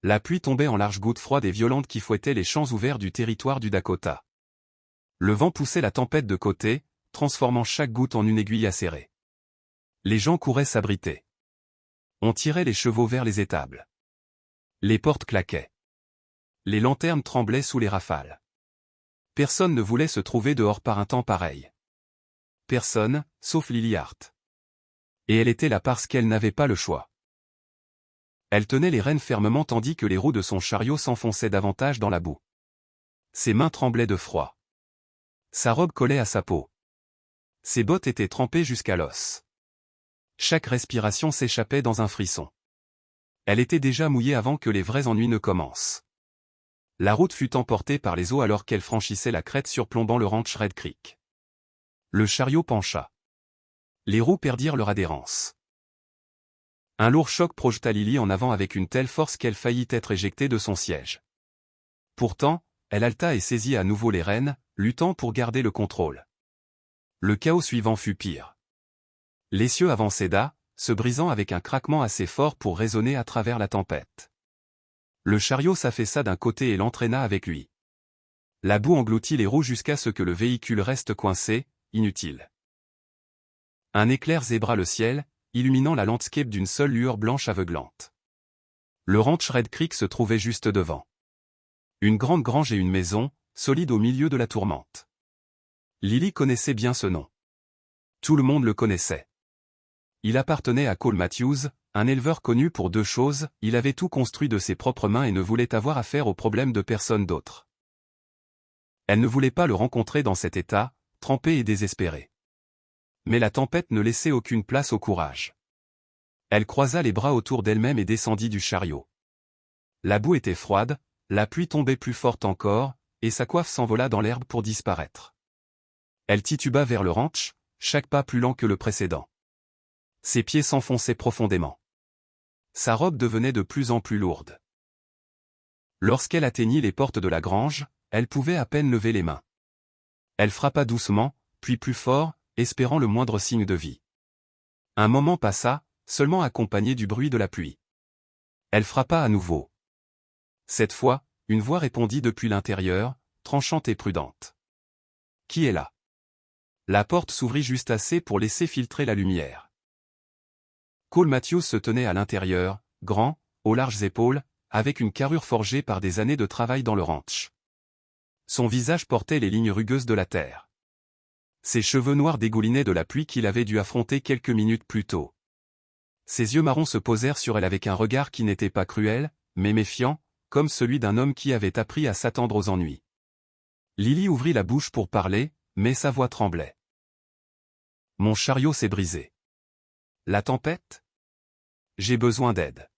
La pluie tombait en larges gouttes froides et violentes qui fouettaient les champs ouverts du territoire du Dakota. Le vent poussait la tempête de côté, transformant chaque goutte en une aiguille acérée. Les gens couraient s'abriter. On tirait les chevaux vers les étables. Les portes claquaient. Les lanternes tremblaient sous les rafales. Personne ne voulait se trouver dehors par un temps pareil. Personne, sauf Lily Hart. Et elle était là parce qu'elle n'avait pas le choix. Elle tenait les rênes fermement tandis que les roues de son chariot s'enfonçaient davantage dans la boue. Ses mains tremblaient de froid. Sa robe collait à sa peau. Ses bottes étaient trempées jusqu'à l'os. Chaque respiration s'échappait dans un frisson. Elle était déjà mouillée avant que les vrais ennuis ne commencent. La route fut emportée par les eaux alors qu'elle franchissait la crête surplombant le ranch Red Creek. Le chariot pencha. Les roues perdirent leur adhérence. Un lourd choc projeta Lily en avant avec une telle force qu'elle faillit être éjectée de son siège. Pourtant, elle halta et saisit à nouveau les rênes, luttant pour garder le contrôle. Le chaos suivant fut pire. L'essieu avant céda, se brisant avec un craquement assez fort pour résonner à travers la tempête. Le chariot s'affaissa d'un côté et l'entraîna avec lui. La boue engloutit les roues jusqu'à ce que le véhicule reste coincé, inutile. Un éclair zébra le ciel, illuminant la landscape d'une seule lueur blanche aveuglante. Le ranch Red Creek se trouvait juste devant. Une grande grange et une maison, solide au milieu de la tourmente. Lily connaissait bien ce nom. Tout le monde le connaissait. Il appartenait à Cole Matthews, un éleveur connu pour deux choses, il avait tout construit de ses propres mains et ne voulait avoir affaire aux problèmes de personne d'autre. Elle ne voulait pas le rencontrer dans cet état, trempé et désespéré. Mais la tempête ne laissait aucune place au courage. Elle croisa les bras autour d'elle-même et descendit du chariot. La boue était froide, la pluie tombait plus forte encore, et sa coiffe s'envola dans l'herbe pour disparaître. Elle tituba vers le ranch, chaque pas plus lent que le précédent. Ses pieds s'enfonçaient profondément. Sa robe devenait de plus en plus lourde. Lorsqu'elle atteignit les portes de la grange, elle pouvait à peine lever les mains. Elle frappa doucement, puis plus fort, espérant le moindre signe de vie. Un moment passa, seulement accompagné du bruit de la pluie. Elle frappa à nouveau. Cette fois, une voix répondit depuis l'intérieur, tranchante et prudente. « Qui est là ?» La porte s'ouvrit juste assez pour laisser filtrer la lumière. Cole Matthews se tenait à l'intérieur, grand, aux larges épaules, avec une carrure forgée par des années de travail dans le ranch. Son visage portait les lignes rugueuses de la terre. Ses cheveux noirs dégoulinaient de la pluie qu'il avait dû affronter quelques minutes plus tôt. Ses yeux marrons se posèrent sur elle avec un regard qui n'était pas cruel, mais méfiant, comme celui d'un homme qui avait appris à s'attendre aux ennuis. Lily ouvrit la bouche pour parler, mais sa voix tremblait. « Mon chariot s'est brisé. »« La tempête ? J'ai besoin d'aide. »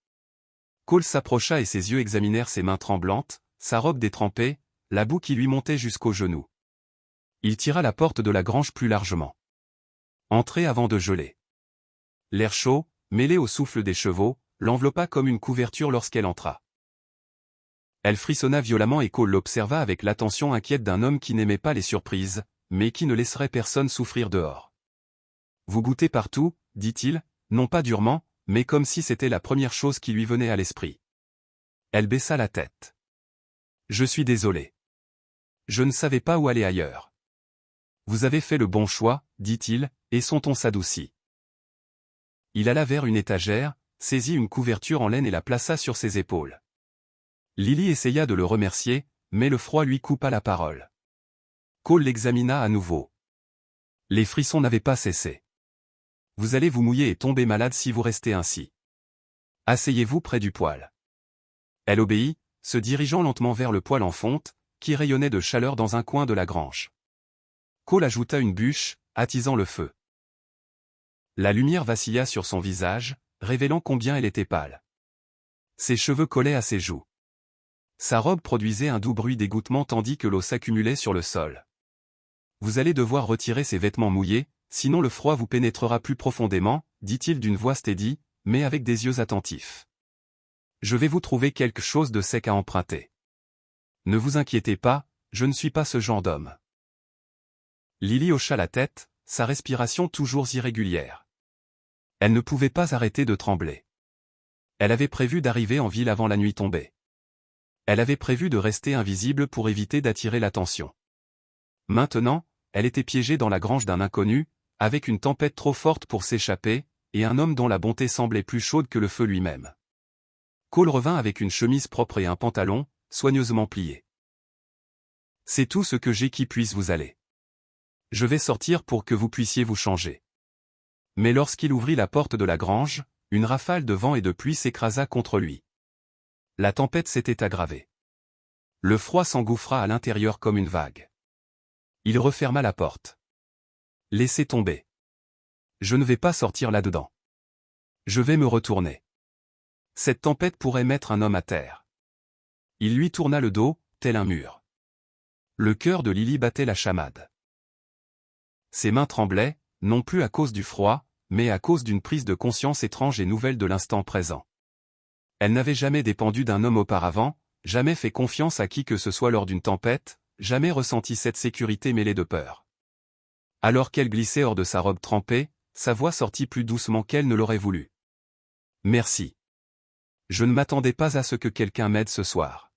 Cole s'approcha et ses yeux examinèrent ses mains tremblantes, sa robe détrempée, la boue qui lui montait jusqu'aux genoux. Il tira la porte de la grange plus largement. Entrez avant de geler. L'air chaud, mêlé au souffle des chevaux, l'enveloppa comme une couverture lorsqu'elle entra. Elle frissonna violemment et Cole l'observa avec l'attention inquiète d'un homme qui n'aimait pas les surprises, mais qui ne laisserait personne souffrir dehors. « Vous goûtez partout » dit-il, non pas durement, mais comme si c'était la première chose qui lui venait à l'esprit. Elle baissa la tête. « Je suis désolé. Je ne savais pas où aller ailleurs. » Vous avez fait le bon choix, dit-il, et son ton s'adoucit. Il alla vers une étagère, saisit une couverture en laine et la plaça sur ses épaules. Lily essaya de le remercier, mais le froid lui coupa la parole. Cole l'examina à nouveau. Les frissons n'avaient pas cessé. Vous allez vous mouiller et tomber malade si vous restez ainsi. Asseyez-vous près du poêle. Elle obéit, se dirigeant lentement vers le poêle en fonte, qui rayonnait de chaleur dans un coin de la grange. Cole ajouta une bûche, attisant le feu. La lumière vacilla sur son visage, révélant combien elle était pâle. Ses cheveux collaient à ses joues. Sa robe produisait un doux bruit d'égouttement tandis que l'eau s'accumulait sur le sol. Vous allez devoir retirer ces vêtements mouillés, sinon le froid vous pénétrera plus profondément, dit-il d'une voix steady, mais avec des yeux attentifs. Je vais vous trouver quelque chose de sec à emprunter. Ne vous inquiétez pas, je ne suis pas ce genre d'homme. Lily hocha la tête, sa respiration toujours irrégulière. Elle ne pouvait pas arrêter de trembler. Elle avait prévu d'arriver en ville avant la nuit tombée. Elle avait prévu de rester invisible pour éviter d'attirer l'attention. Maintenant, elle était piégée dans la grange d'un inconnu, avec une tempête trop forte pour s'échapper, et un homme dont la bonté semblait plus chaude que le feu lui-même. Cole revint avec une chemise propre et un pantalon, soigneusement plié. C'est tout ce que j'ai qui puisse vous aller. Je vais sortir pour que vous puissiez vous changer. Mais lorsqu'il ouvrit la porte de la grange, une rafale de vent et de pluie s'écrasa contre lui. La tempête s'était aggravée. Le froid s'engouffra à l'intérieur comme une vague. Il referma la porte. Laissez tomber. Je ne vais pas sortir là-dedans. Je vais me retourner. Cette tempête pourrait mettre un homme à terre. Il lui tourna le dos, tel un mur. Le cœur de Lily battait la chamade. Ses mains tremblaient, non plus à cause du froid, mais à cause d'une prise de conscience étrange et nouvelle de l'instant présent. Elle n'avait jamais dépendu d'un homme auparavant, jamais fait confiance à qui que ce soit lors d'une tempête, jamais ressenti cette sécurité mêlée de peur. Alors qu'elle glissait hors de sa robe trempée, sa voix sortit plus doucement qu'elle ne l'aurait voulu. « Merci. Je ne m'attendais pas à ce que quelqu'un m'aide ce soir. »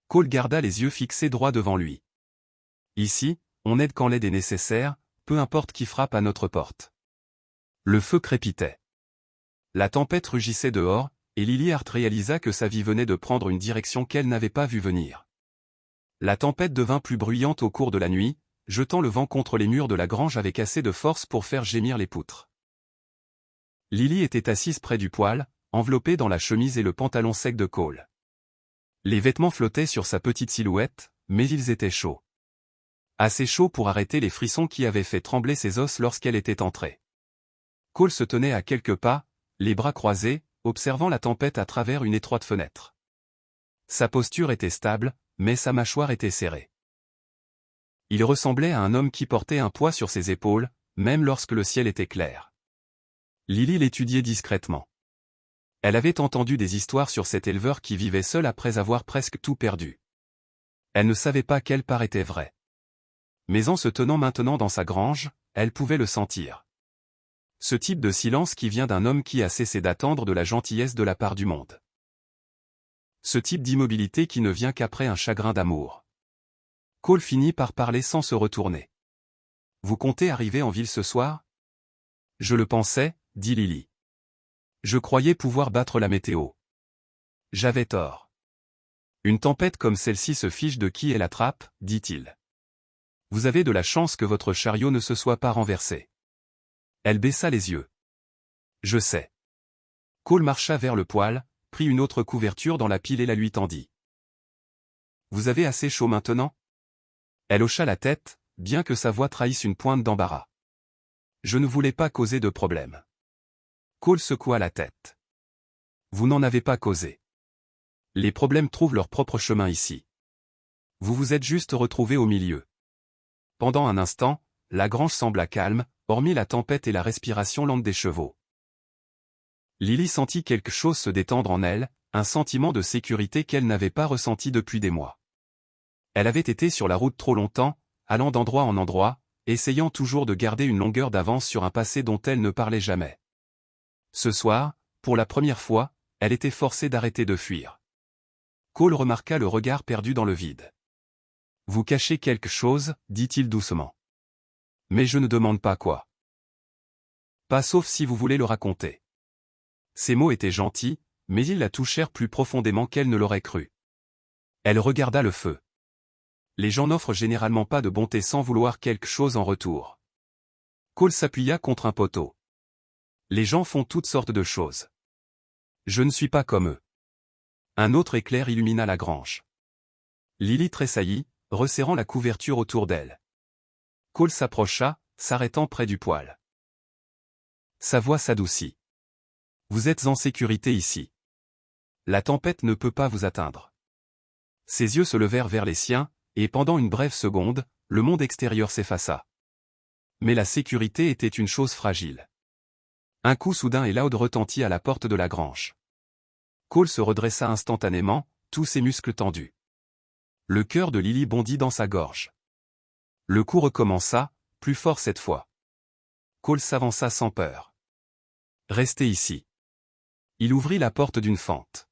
Cole garda les yeux fixés droit devant lui. Ici, on aide quand l'aide est nécessaire, peu importe qui frappe à notre porte. Le feu crépitait. La tempête rugissait dehors, et Lily Hart réalisa que sa vie venait de prendre une direction qu'elle n'avait pas vue venir. La tempête devint plus bruyante au cours de la nuit, jetant le vent contre les murs de la grange avec assez de force pour faire gémir les poutres. Lily était assise près du poêle, enveloppée dans la chemise et le pantalon sec de Cole. Les vêtements flottaient sur sa petite silhouette, mais ils étaient chauds. Assez chauds pour arrêter les frissons qui avaient fait trembler ses os lorsqu'elle était entrée. Cole se tenait à quelques pas, les bras croisés, observant la tempête à travers une étroite fenêtre. Sa posture était stable, mais sa mâchoire était serrée. Il ressemblait à un homme qui portait un poids sur ses épaules, même lorsque le ciel était clair. Lily l'étudiait discrètement. Elle avait entendu des histoires sur cet éleveur qui vivait seul après avoir presque tout perdu. Elle ne savait pas quelle part était vraie. Mais en se tenant maintenant dans sa grange, elle pouvait le sentir. Ce type de silence qui vient d'un homme qui a cessé d'attendre de la gentillesse de la part du monde. Ce type d'immobilité qui ne vient qu'après un chagrin d'amour. Cole finit par parler sans se retourner. « Vous comptez arriver en ville ce soir ?» »« Je le pensais, » dit Lily. « Je croyais pouvoir battre la météo. J'avais tort. Une tempête comme celle-ci se fiche de qui elle attrape, dit-il. Vous avez de la chance que votre chariot ne se soit pas renversé. » Elle baissa les yeux. « Je sais. » Cole marcha vers le poêle, prit une autre couverture dans la pile et la lui tendit. « Vous avez assez chaud maintenant ?» Elle hocha la tête, bien que sa voix trahisse une pointe d'embarras. « Je ne voulais pas causer de problème. » Cole secoua la tête. « Vous n'en avez pas causé. Les problèmes trouvent leur propre chemin ici. Vous vous êtes juste retrouvés au milieu. » Pendant un instant, la grange sembla calme, hormis la tempête et la respiration lente des chevaux. Lily sentit quelque chose se détendre en elle, un sentiment de sécurité qu'elle n'avait pas ressenti depuis des mois. Elle avait été sur la route trop longtemps, allant d'endroit en endroit, essayant toujours de garder une longueur d'avance sur un passé dont elle ne parlait jamais. Ce soir, pour la première fois, elle était forcée d'arrêter de fuir. Cole remarqua le regard perdu dans le vide. « Vous cachez quelque chose, » dit-il doucement. « Mais je ne demande pas quoi. Pas sauf si vous voulez le raconter. » Ces mots étaient gentils, mais ils la touchèrent plus profondément qu'elle ne l'aurait cru. Elle regarda le feu. Les gens n'offrent généralement pas de bonté sans vouloir quelque chose en retour. Cole s'appuya contre un poteau. Les gens font toutes sortes de choses. Je ne suis pas comme eux. Un autre éclair illumina la grange. Lily tressaillit, resserrant la couverture autour d'elle. Cole s'approcha, s'arrêtant près du poêle. Sa voix s'adoucit. Vous êtes en sécurité ici. La tempête ne peut pas vous atteindre. Ses yeux se levèrent vers les siens, et pendant une brève seconde, le monde extérieur s'effaça. Mais la sécurité était une chose fragile. Un coup soudain et loud retentit à la porte de la grange. Cole se redressa instantanément, tous ses muscles tendus. Le cœur de Lily bondit dans sa gorge. Le coup recommença, plus fort cette fois. Cole s'avança sans peur. « Restez ici. » Il ouvrit la porte d'une fente.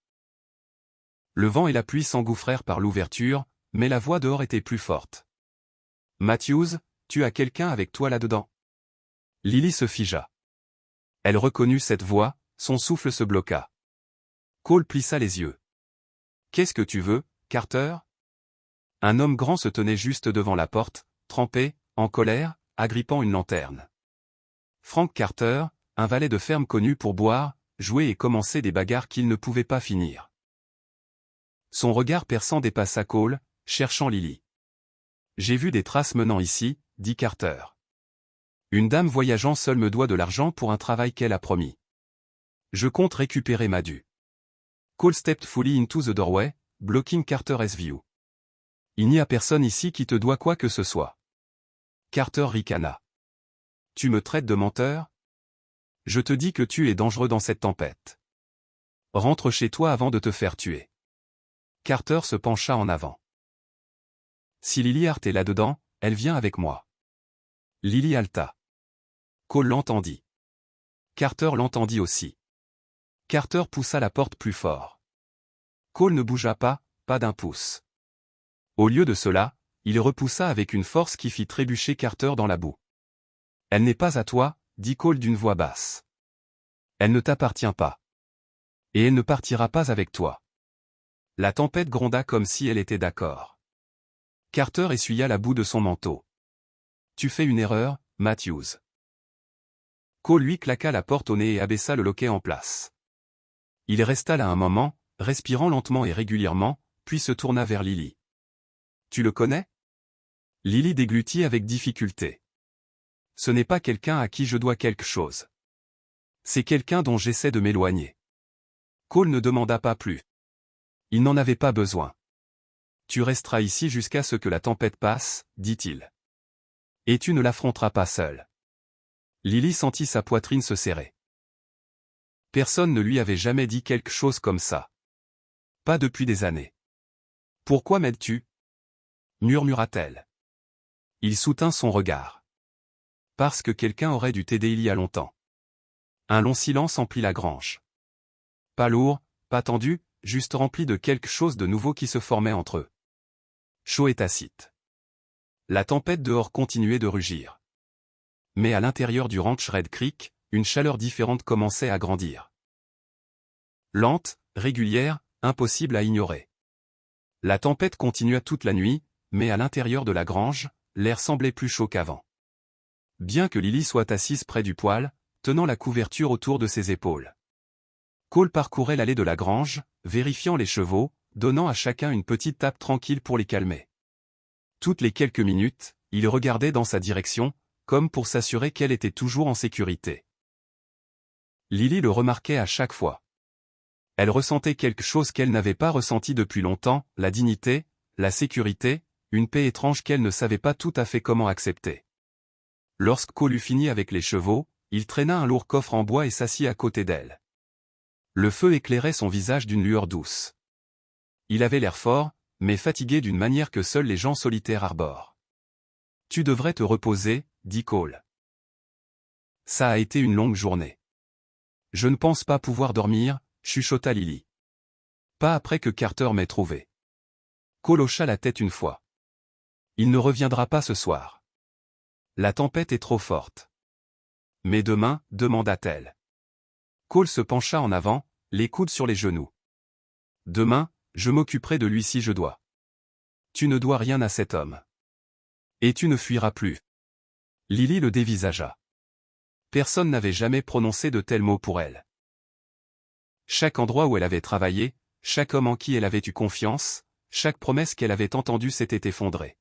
Le vent et la pluie s'engouffrèrent par l'ouverture, mais la voix dehors était plus forte. « Matthews, tu as quelqu'un avec toi là-dedans ?» Lily se figea. Elle reconnut cette voix, son souffle se bloqua. Cole plissa les yeux. « Qu'est-ce que tu veux, Carter ?» Un homme grand se tenait juste devant la porte, trempé, en colère, agrippant une lanterne. Frank Carter, un valet de ferme connu pour boire, jouer et commencer des bagarres qu'il ne pouvait pas finir. Son regard perçant dépassa Cole, cherchant Lily. « J'ai vu des traces menant ici, » dit Carter. « Une dame voyageant seule me doit de l'argent pour un travail qu'elle a promis. Je compte récupérer ma due. » Cole stepped fully into the doorway, blocking Carter's view. « Il n'y a personne ici qui te doit quoi que ce soit. » Carter ricana. « Tu me traites de menteur ? Je te dis que tu es dangereux dans cette tempête. Rentre chez toi avant de te faire tuer. » Carter se pencha en avant. « Si Lily Hart est là-dedans, elle vient avec moi. » Lily halta. Cole l'entendit. Carter l'entendit aussi. Carter poussa la porte plus fort. Cole ne bougea pas, pas d'un pouce. Au lieu de cela, il repoussa avec une force qui fit trébucher Carter dans la boue. « Elle n'est pas à toi, » dit Cole d'une voix basse. « Elle ne t'appartient pas. Et elle ne partira pas avec toi. » La tempête gronda comme si elle était d'accord. Carter essuya la boue de son manteau. « Tu fais une erreur, Matthews. » Cole lui claqua la porte au nez et abaissa le loquet en place. Il resta là un moment, respirant lentement et régulièrement, puis se tourna vers Lily. « Tu le connais ?» Lily déglutit avec difficulté. « Ce n'est pas quelqu'un à qui je dois quelque chose. C'est quelqu'un dont j'essaie de m'éloigner. » Cole ne demanda pas plus. Il n'en avait pas besoin. « Tu resteras ici jusqu'à ce que la tempête passe, » dit-il. « Et tu ne l'affronteras pas seul. » Lily sentit sa poitrine se serrer. Personne ne lui avait jamais dit quelque chose comme ça. Pas depuis des années. « Pourquoi m'aides-tu » murmura-t-elle. Il soutint son regard. « Parce que quelqu'un aurait dû t'aider il y a longtemps. » Un long silence emplit la grange. Pas lourd, pas tendu, juste rempli de quelque chose de nouveau qui se formait entre eux. Chaud et tacite. La tempête dehors continuait de rugir. Mais à l'intérieur du ranch Red Creek, une chaleur différente commençait à grandir. Lente, régulière, impossible à ignorer. La tempête continua toute la nuit, mais à l'intérieur de la grange, l'air semblait plus chaud qu'avant. Bien que Lily soit assise près du poêle, tenant la couverture autour de ses épaules. Cole parcourait l'allée de la grange, vérifiant les chevaux, donnant à chacun une petite tape tranquille pour les calmer. Toutes les quelques minutes, il regardait dans sa direction, comme pour s'assurer qu'elle était toujours en sécurité. Lily le remarquait à chaque fois. Elle ressentait quelque chose qu'elle n'avait pas ressenti depuis longtemps, la dignité, la sécurité, une paix étrange qu'elle ne savait pas tout à fait comment accepter. Lorsque Cole eut fini avec les chevaux, il traîna un lourd coffre en bois et s'assit à côté d'elle. Le feu éclairait son visage d'une lueur douce. Il avait l'air fort, mais fatigué d'une manière que seuls les gens solitaires arborent. « Tu devrais te reposer, » dit Cole. « Ça a été une longue journée. »« Je ne pense pas pouvoir dormir, » chuchota Lily. « Pas après que Carter m'ait trouvé. » Cole hocha la tête une fois. « Il ne reviendra pas ce soir. La tempête est trop forte. »« Mais demain ?» demanda-t-elle. Cole se pencha en avant, les coudes sur les genoux. « Demain, je m'occuperai de lui si je dois. Tu ne dois rien à cet homme. Et tu ne fuiras plus. » Lily le dévisagea. Personne n'avait jamais prononcé de tels mots pour elle. Chaque endroit où elle avait travaillé, chaque homme en qui elle avait eu confiance, chaque promesse qu'elle avait entendue s'était effondrée.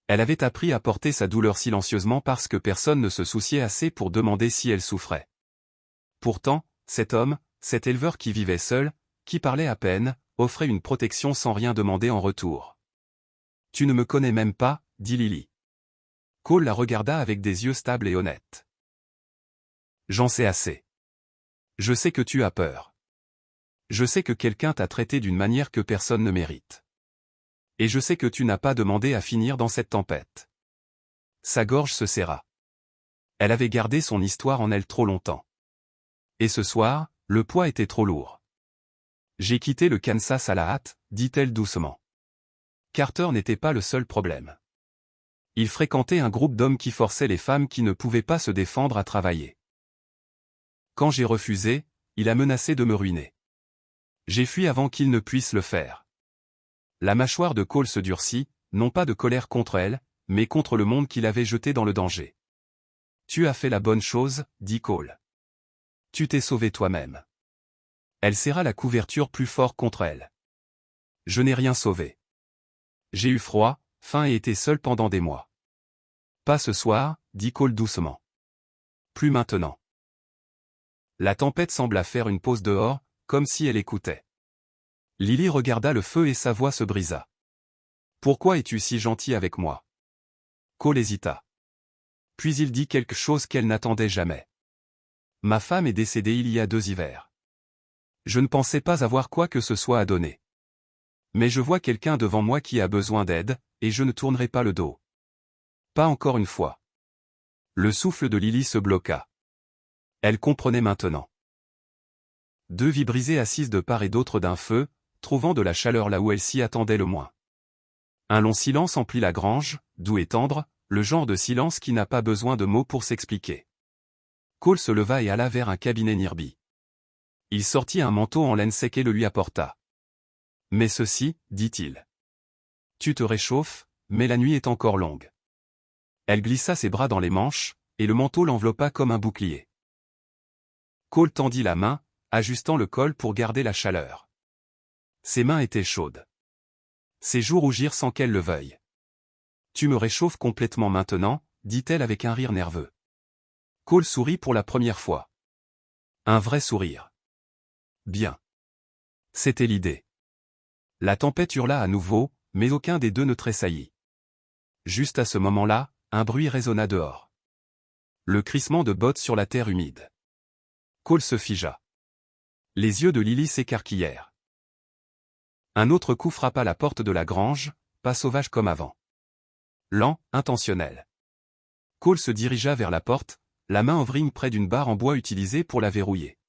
Elle avait appris à porter sa douleur silencieusement parce que personne ne se souciait assez pour demander si elle souffrait. Pourtant, cet homme, cet éleveur qui vivait seul, qui parlait à peine, offrait une protection sans rien demander en retour. « Tu ne me connais même pas, » dit Lily. Cole la regarda avec des yeux stables et honnêtes. « J'en sais assez. Je sais que tu as peur. Je sais que quelqu'un t'a traité d'une manière que personne ne mérite. Et je sais que tu n'as pas demandé à finir dans cette tempête. » Sa gorge se serra. Elle avait gardé son histoire en elle trop longtemps. Et ce soir, le poids était trop lourd. J'ai quitté le Kansas à la hâte, dit-elle doucement. Carter n'était pas le seul problème. Il fréquentait un groupe d'hommes qui forçaient les femmes qui ne pouvaient pas se défendre à travailler. Quand j'ai refusé, il a menacé de me ruiner. J'ai fui avant qu'il ne puisse le faire. La mâchoire de Cole se durcit, non pas de colère contre elle, mais contre le monde qui l'avait jeté dans le danger. Tu as fait la bonne chose, dit Cole. Tu t'es sauvé toi-même. Elle serra la couverture plus fort contre elle. Je n'ai rien sauvé. J'ai eu froid, faim et été seul pendant des mois. Pas ce soir, dit Cole doucement. Plus maintenant. La tempête sembla faire une pause dehors, comme si elle écoutait. Lily regarda le feu et sa voix se brisa. Pourquoi es-tu si gentil avec moi? Cole hésita. Puis il dit quelque chose qu'elle n'attendait jamais. Ma femme est décédée il y a 2 hivers. Je ne pensais pas avoir quoi que ce soit à donner. Mais je vois quelqu'un devant moi qui a besoin d'aide, et je ne tournerai pas le dos. Pas encore une fois. Le souffle de Lily se bloqua. Elle comprenait maintenant. 2 vies brisées assises de part et d'autre d'un feu, trouvant de la chaleur là où elles s'y attendaient le moins. Un long silence emplit la grange, doux et tendre, le genre de silence qui n'a pas besoin de mots pour s'expliquer. Cole se leva et alla vers un cabinet Nirby. Il sortit un manteau en laine sec et le lui apporta. Mais ceci, dit-il. Tu te réchauffes, mais la nuit est encore longue. Elle glissa ses bras dans les manches, et le manteau l'enveloppa comme un bouclier. Cole tendit la main, ajustant le col pour garder la chaleur. Ses mains étaient chaudes. Ses joues rougirent sans qu'elle le veuille. Tu me réchauffes complètement maintenant, dit-elle avec un rire nerveux. Cole sourit pour la première fois. Un vrai sourire. Bien. C'était l'idée. La tempête hurla à nouveau, mais aucun des deux ne tressaillit. Juste à ce moment-là, un bruit résonna dehors. Le crissement de bottes sur la terre humide. Cole se figea. Les yeux de Lily s'écarquillèrent. Un autre coup frappa la porte de la grange, pas sauvage comme avant. Lent, intentionnel. Cole se dirigea vers la porte, la main en vrigne près d'une barre en bois utilisée pour la verrouiller.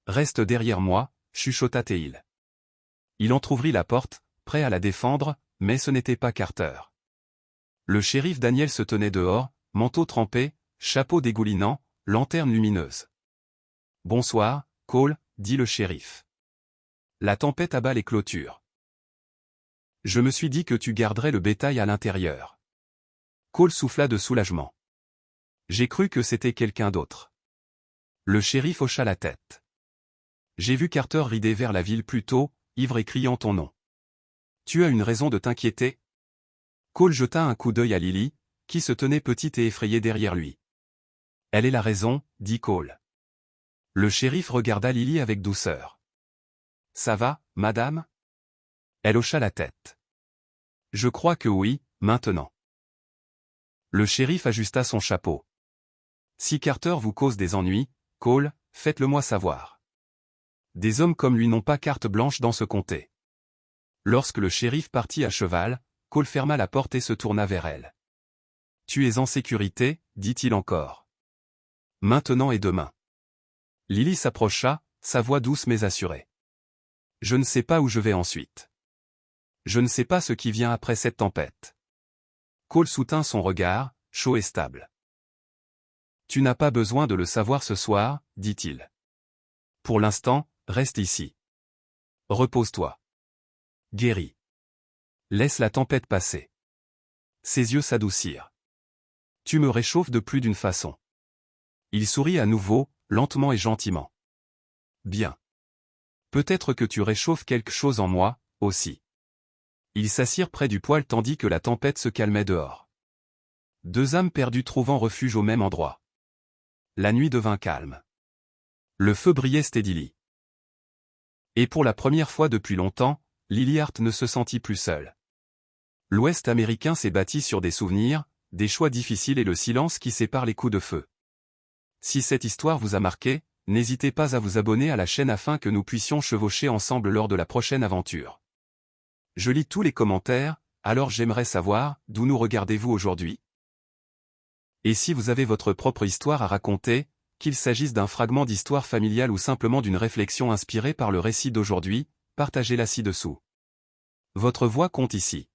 Reste derrière moi, chuchota-t-il. Il entr'ouvrit la porte, prêt à la défendre, mais ce n'était pas Carter. Le shérif Daniel se tenait dehors, manteau trempé, chapeau dégoulinant, lanterne lumineuse. Bonsoir, Cole, dit le shérif. La tempête abat les clôtures. Je me suis dit que tu garderais le bétail à l'intérieur. Cole souffla de soulagement. J'ai cru que c'était quelqu'un d'autre. Le shérif hocha la tête. J'ai vu Carter rider vers la ville plus tôt, ivre et criant ton nom. Tu as une raison de t'inquiéter? Cole jeta un coup d'œil à Lily, qui se tenait petite et effrayée derrière lui. Elle est la raison, dit Cole. Le shérif regarda Lily avec douceur. Ça va, madame? Elle hocha la tête. Je crois que oui, maintenant. Le shérif ajusta son chapeau. Si Carter vous cause des ennuis, Cole, faites-le-moi savoir. Des hommes comme lui n'ont pas carte blanche dans ce comté. Lorsque le shérif partit à cheval, Cole ferma la porte et se tourna vers elle. Tu es en sécurité, dit-il encore. Maintenant et demain. Lily s'approcha, sa voix douce mais assurée. Je ne sais pas où je vais ensuite. Je ne sais pas ce qui vient après cette tempête. Cole soutint son regard, chaud et stable. Tu n'as pas besoin de le savoir ce soir, dit-il. Pour l'instant, reste ici. Repose-toi. Guéris. Laisse la tempête passer. Ses yeux s'adoucirent. Tu me réchauffes de plus d'une façon. Il sourit à nouveau, lentement et gentiment. Bien. Peut-être que tu réchauffes quelque chose en moi, aussi. Ils s'assirent près du poêle tandis que la tempête se calmait dehors. 2 âmes perdues trouvant refuge au même endroit. La nuit devint calme. Le feu brillait steadily. Et pour la première fois depuis longtemps, Lily Hart ne se sentit plus seule. L'Ouest américain s'est bâti sur des souvenirs, des choix difficiles et le silence qui sépare les coups de feu. Si cette histoire vous a marqué, n'hésitez pas à vous abonner à la chaîne afin que nous puissions chevaucher ensemble lors de la prochaine aventure. Je lis tous les commentaires, alors j'aimerais savoir, d'où nous regardez-vous aujourd'hui? Et si vous avez votre propre histoire à raconter, qu'il s'agisse d'un fragment d'histoire familiale ou simplement d'une réflexion inspirée par le récit d'aujourd'hui, partagez-la ci-dessous. Votre voix compte ici.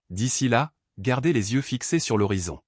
D'ici là, gardez les yeux fixés sur l'horizon.